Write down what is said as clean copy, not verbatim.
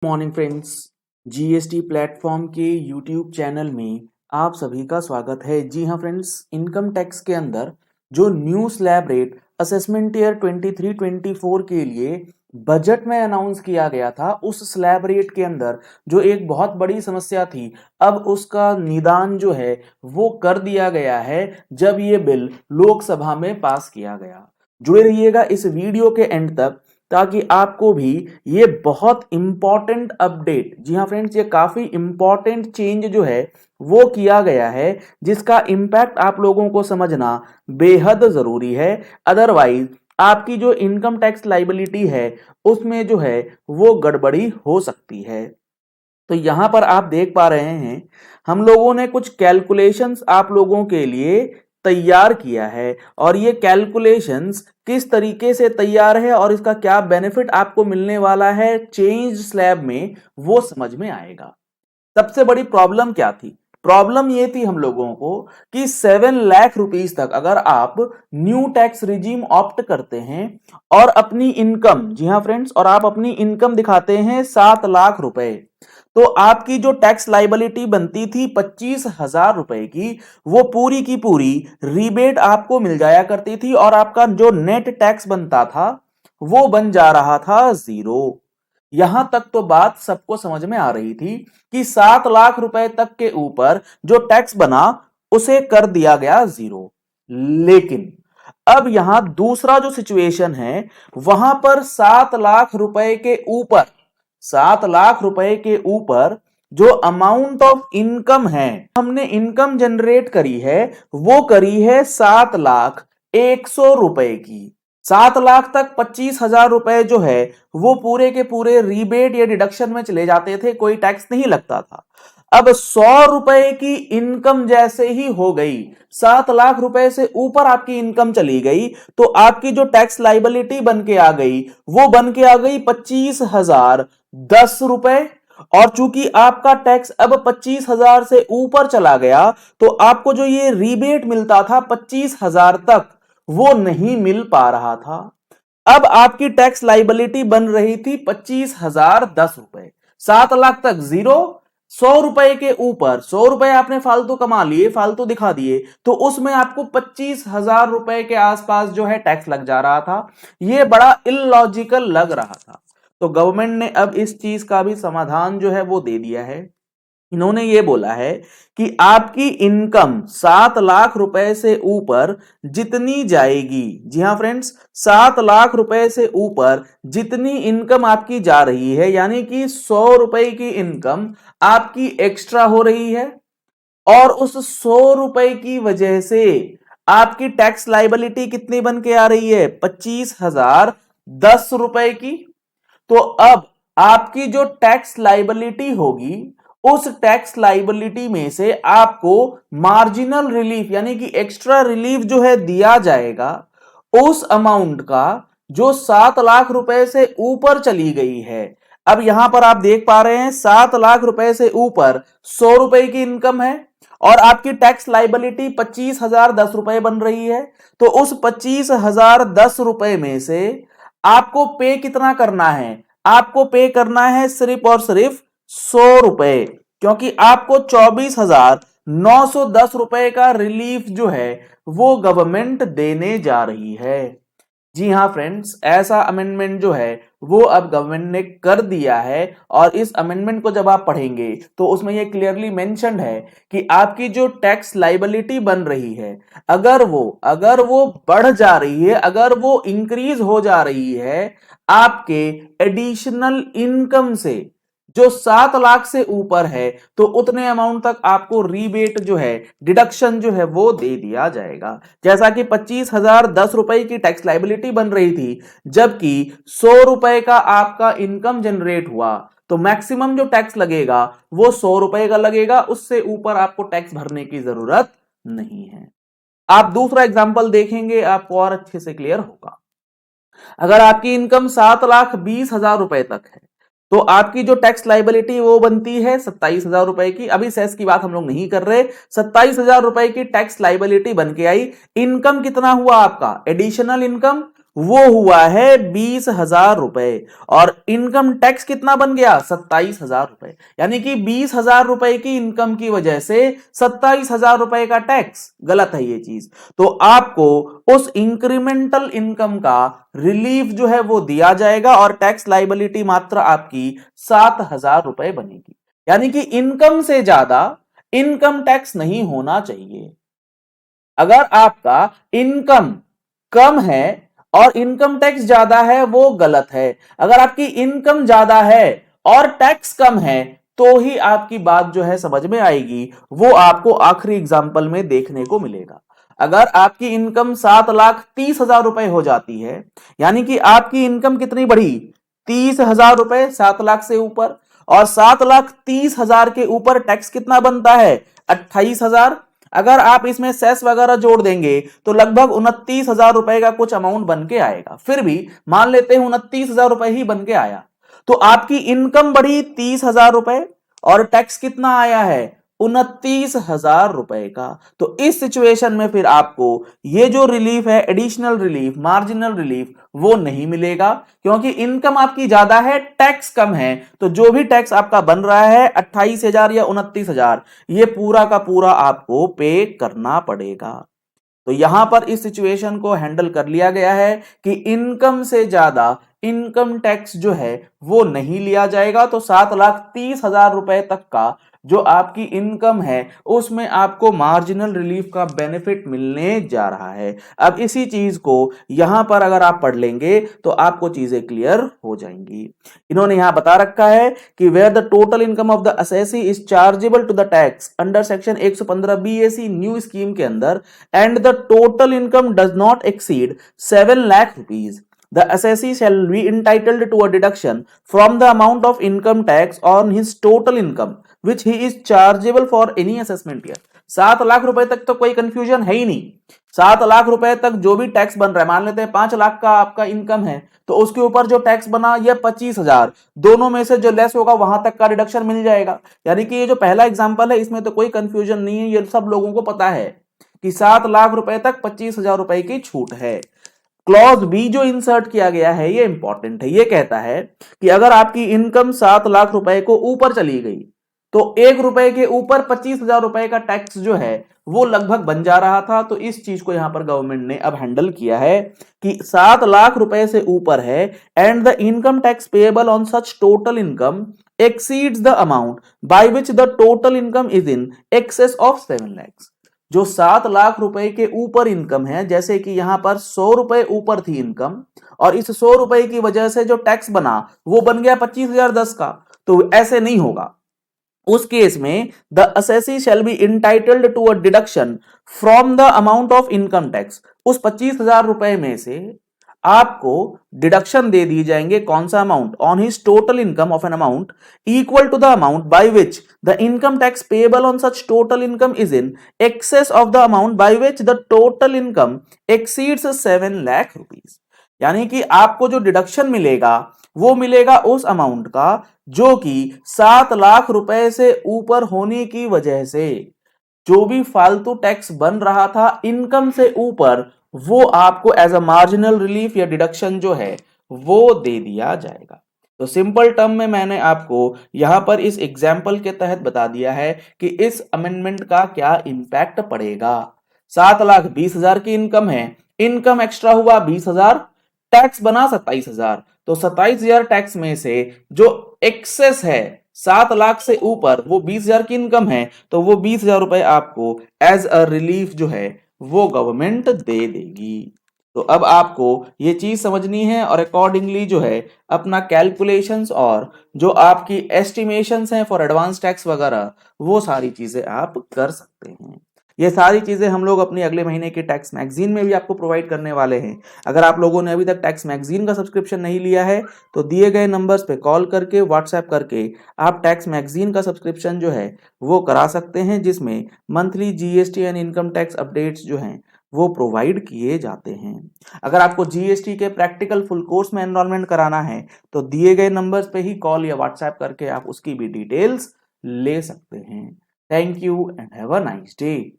Morning friends, GST platform के YouTube channel में आप सभी का स्वागत है। जी हाँ फ्रेंड्स, इनकम टैक्स के अंदर जो new slab rate assessment year 23-24 के लिए बजट में अनाउंस किया गया था, उस स्लैब रेट के अंदर जो एक बहुत बड़ी समस्या थी, अब उसका निदान जो है वो कर दिया गया है जब ये बिल लोकसभा में पास किया गया। जुड़े रहिएगा इस वीडियो के एंड तक ताकि आपको भी ये बहुत इंपॉर्टेंट अपडेट, जी हाँ फ्रेंड्स, ये काफी इंपॉर्टेंट चेंज जो है वो किया गया है जिसका इंपैक्ट आप लोगों को समझना बेहद जरूरी है। अदरवाइज आपकी जो इनकम टैक्स लाइबिलिटी है उसमें जो है वो गड़बड़ी हो सकती है। तो यहां पर आप देख पा रहे हैं हम लोगों ने कुछ कैलकुलेशंस आप लोगों के लिए तैयार किया है और ये कैलकुलेशंस किस तरीके से तैयार है और इसका क्या बेनिफिट आपको मिलने वाला है चेंज स्लैब में, वो समझ में आएगा। सबसे बड़ी प्रॉब्लम क्या थी? प्रॉब्लम ये थी हम लोगों को कि 7 लाख रुपीस तक अगर आप न्यू टैक्स रिजीम ऑप्ट करते हैं और अपनी इनकम, जी हाँ फ्रेंड्स, और आप अपनी इनकम दिखाते हैं 7 लाख रुपए, तो आपकी जो टैक्स लाइबिलिटी बनती थी 25,000 रुपए की, वो पूरी की पूरी रिबेट आपको मिल जाया करती थी और आपका जो नेट टैक्स बनता था वो बन जा रहा था 0। यहां तक तो बात सबको समझ में आ रही थी कि 7 लाख रुपए तक के ऊपर जो टैक्स बना उसे कर दिया गया 0। लेकिन अब यहां दूसरा जो सिचुएशन है वहां पर 7 लाख रुपए के ऊपर, 7 लाख रुपए के ऊपर जो अमाउंट ऑफ इनकम है, हमने इनकम जनरेट करी है वो करी है 7,100,000 की। 7 लाख तक 25,000 रुपए जो है वो पूरे के पूरे रीबेट या डिडक्शन में चले जाते थे, कोई टैक्स नहीं लगता था। अब 100 रुपए की इनकम जैसे ही हो गई, 7 लाख रुपए से ऊपर आपकी इनकम चली गई, तो आपकी जो टैक्स लाइबिलिटी बन के आ गई वो बन के आ गई 25,010 रुपए। और चूंकि आपका टैक्स अब 25,000 से ऊपर चला गया तो आपको जो ये रीबेट मिलता था 25,000 तक, वो नहीं मिल पा रहा था। अब आपकी टैक्स लाइबिलिटी बन रही थी 25,010 रुपए। 7 लाख तक 0, 100 रुपए के ऊपर 100 रुपए आपने फालतू कमा लिए, फालतू दिखा दिए, तो उसमें आपको 25,000 रुपए के आसपास जो है टैक्स लग जा रहा था। यह बड़ा इलॉजिकल लग रहा था। तो गवर्नमेंट ने अब इस चीज का भी समाधान जो है वो दे दिया है। इन्होंने ये बोला है कि आपकी इनकम 7 लाख रुपए से ऊपर जितनी जाएगी, जी हां फ्रेंड्स, 7 लाख रुपए से ऊपर जितनी इनकम आपकी जा रही है, यानी कि 100 रुपए की इनकम आपकी एक्स्ट्रा हो रही है और उस 100 रुपए की वजह से आपकी टैक्स लाइबिलिटी कितनी बन के आ रही है? 25,010 रुपए की। तो अब आपकी जो टैक्स लाइबिलिटी होगी उस टैक्स लाइबिलिटी में से आपको मार्जिनल रिलीफ यानी कि एक्स्ट्रा रिलीफ जो है दिया जाएगा उस अमाउंट का जो 7 लाख रुपए से ऊपर चली गई है। अब यहां पर आप देख पा रहे हैं 7 लाख रुपए से ऊपर 100 रुपए की इनकम है और आपकी टैक्स लाइबिलिटी 25,010 रुपए बन रही है। तो उस 25,010 रुपए में से आपको पे कितना करना है? आपको पे करना है सिर्फ और सिर्फ 100 रुपए, क्योंकि आपको 24,910 रुपए का रिलीफ जो है वो गवर्नमेंट देने जा रही है। जी हां फ्रेंड्स, ऐसा अमेंडमेंट जो है वो अब गवर्नमेंट ने कर दिया है और इस अमेंडमेंट को जब आप पढ़ेंगे तो उसमें ये क्लियरली मेंशन्ड है कि आपकी जो टैक्स लाइबिलिटी बन रही है अगर वो बढ़ जा रही है, अगर वो इंक्रीज हो जा रही है आपके एडिशनल इनकम से जो 7 लाख से ऊपर है, तो उतने अमाउंट तक आपको रीबेट जो है, डिडक्शन जो है वो दे दिया जाएगा। जैसा कि 25,010 रुपए की टैक्स लाइबिलिटी बन रही थी, जबकि 100 रुपए का आपका इनकम जनरेट हुआ, तो मैक्सिमम जो टैक्स लगेगा वो 100 रुपए का लगेगा, उससे ऊपर आपको टैक्स भरने की जरूरत नहीं है। आप दूसरा एग्जाम्पल देखेंगे आपको और अच्छे से क्लियर होगा। अगर आपकी इनकम 7,20,000 रुपए तक है तो आपकी जो टैक्स लाइबिलिटी वो बनती है 27,000 रुपए की। अभी सेस की बात हम लोग नहीं कर रहे, 27,000 रुपए की टैक्स लाइबिलिटी बन के आई। इनकम कितना हुआ आपका? एडिशनल इनकम वो हुआ है 20,000 रुपए और इनकम टैक्स कितना बन गया 27,000 रुपए। यानी कि 20,000 रुपए की इनकम की वजह से 27,000 रुपए का टैक्स। गलत है ये चीज। तो आपको उस इंक्रीमेंटल इनकम का रिलीफ जो है वो दिया जाएगा और टैक्स लाइबिलिटी मात्र आपकी 7,000 रुपए बनेगी। यानी कि इनकम से ज्यादा इनकम टैक्स नहीं होना चाहिए। अगर आपका इनकम कम है और इनकम टैक्स ज्यादा है वो गलत है। अगर आपकी इनकम ज्यादा है और टैक्स कम है तो ही आपकी बात जो है समझ में आएगी। वो आपको आखिरी एग्जाम्पल में देखने को मिलेगा। अगर आपकी इनकम 7,30,000 रुपए हो जाती है, यानी कि आपकी इनकम कितनी बढ़ी 30,000 रुपए 7 लाख से ऊपर, और 7,30,000 के ऊपर टैक्स कितना बनता है 28,000। अगर आप इसमें सेस वगैरह जोड़ देंगे तो लगभग 29,000 रुपए का कुछ अमाउंट बन के आएगा। फिर भी मान लेते हैं 29,000 रुपए ही बन के आया, तो आपकी इनकम बढ़ी 30,000 रुपए और टैक्स कितना आया है 29,000 रुपए का। तो इस सिचुएशन में फिर आपको ये जो रिलीफ है एडिशनल रिलीफ मार्जिनल रिलीफ वो नहीं मिलेगा, क्योंकि इनकम आपकी ज्यादा है टैक्स कम है। तो जो भी टैक्स आपका बन रहा है 28,000 या 29,000 ये पूरा का पूरा आपको पे करना पड़ेगा। तो यहां पर इस सिचुएशन को हैंडल कर लिया गया है कि इनकम से ज्यादा इनकम टैक्स जो है वो नहीं लिया जाएगा। तो 7,30,000 रुपए तक का जो आपकी इनकम है उसमें आपको मार्जिनल रिलीफ का बेनिफिट मिलने जा रहा है। अब इसी चीज को यहां पर अगर आप पढ़ लेंगे तो आपको चीजें क्लियर हो जाएंगी। इन्होंने यहां बता रखा है कि where the total income of the assessee is chargeable to the tax under section 115 BAC new scheme के अंदर and the total income does not exceed 7 lakh rupees, the assessee shall be entitled to a deduction from the amount of income tax on his total income which he is chargeable for any assessment year। 7 lakh रुपए तक तो कोई confusion है ही नहीं। 7 लाख रुपए तक जो भी टैक्स बन रहा है, मान लेते हैं 5 लाख का आपका इनकम है तो उसके ऊपर जो टैक्स बना ये 25,000, दोनों में से जो लेस होगा वहां तक का रिडक्शन मिल जाएगा। यानी कि ये जो पहला एग्जांपल है इसमें तो कोई कंफ्यूजन नहीं है, ये सब लोगों को पता है कि 7 लाख रुपए तक 25,000 रुपए की छूट है। क्लॉज बी जो इंसर्ट किया गया है ये इंपॉर्टेंट है। ये कहता है कि अगर आपकी इनकम 7 लाख रुपए को ऊपर चली गई तो 1 रुपए के ऊपर 25,000 रुपए का टैक्स जो है वो लगभग बन जा रहा था। तो इस चीज को यहां पर गवर्नमेंट ने अब हैंडल किया है कि 7 लाख रुपए से ऊपर है and the income tax payable on such total income exceeds the amount by which the total income is in excess of 7 lakhs। जो 7 लाख रुपए के ऊपर इनकम है, जैसे कि यहां पर 100 रुपए ऊपर थी इनकम और इस 100 रुपए की वजह से जो टैक्स बना वो बन गया 25,010 का, तो ऐसे नहीं होगा। उस केस में the assessee shall be entitled to a deduction from the amount of income tax. उस 25,000 रुपए में से आपको डिडक्शन दे दी जाएंगे। कौन सा amount on his total income of an amount equal to the amount by which the income tax payable on such total income is in excess of the amount by which the total income exceeds 7 lakh rupees. यानी कि आपको जो deduction मिलेगा वो मिलेगा उस amount का जो कि 7 लाख रुपए से ऊपर होने की वजह से जो भी फालतू टैक्स बन रहा था इनकम से ऊपर वो आपको एज अ मार्जिनल रिलीफ या डिडक्शन जो है वो दे दिया जाएगा। तो सिंपल टर्म में मैंने आपको यहां पर इस एग्जाम्पल के तहत बता दिया है कि इस अमेंडमेंट का क्या इंपैक्ट पड़ेगा। 7,20,000 की इनकम है, इनकम एक्स्ट्रा हुआ 20,000, टैक्स बना 27,000, तो 27,000 टैक्स में से जो एक्सेस है 7 लाख से ऊपर वो 20,000 की इनकम है, तो वो 20,000 रुपए आपको एज अ रिलीफ जो है वो गवर्नमेंट दे देगी। तो अब आपको ये चीज समझनी है और अकॉर्डिंगली जो है अपना कैलकुलेशंस और जो आपकी एस्टिमेशंस हैं फॉर एडवांस टैक्स वगैरह वो सारी चीजें आप कर सकते हैं। ये सारी चीजें हम लोग अपने अगले महीने के टैक्स मैगजीन में भी आपको प्रोवाइड करने वाले हैं। अगर आप लोगों ने अभी तक टैक्स मैगजीन का सब्सक्रिप्शन नहीं लिया है तो दिए गए नंबर्स पे कॉल करके व्हाट्सएप करके आप टैक्स मैगजीन का सब्सक्रिप्शन जो है वो करा सकते हैं, जिसमें monthly GST and income tax updates जो हैं वो प्रोवाइड किए जाते हैं। अगर आपको जीएसटी के प्रैक्टिकल फुल कोर्स में एनरोलमेंट कराना है तो दिए गए नंबर्स पे ही कॉल या व्हाट्सएप करके आप उसकी भी डिटेल्स ले सकते हैं। Thank you and have a nice day.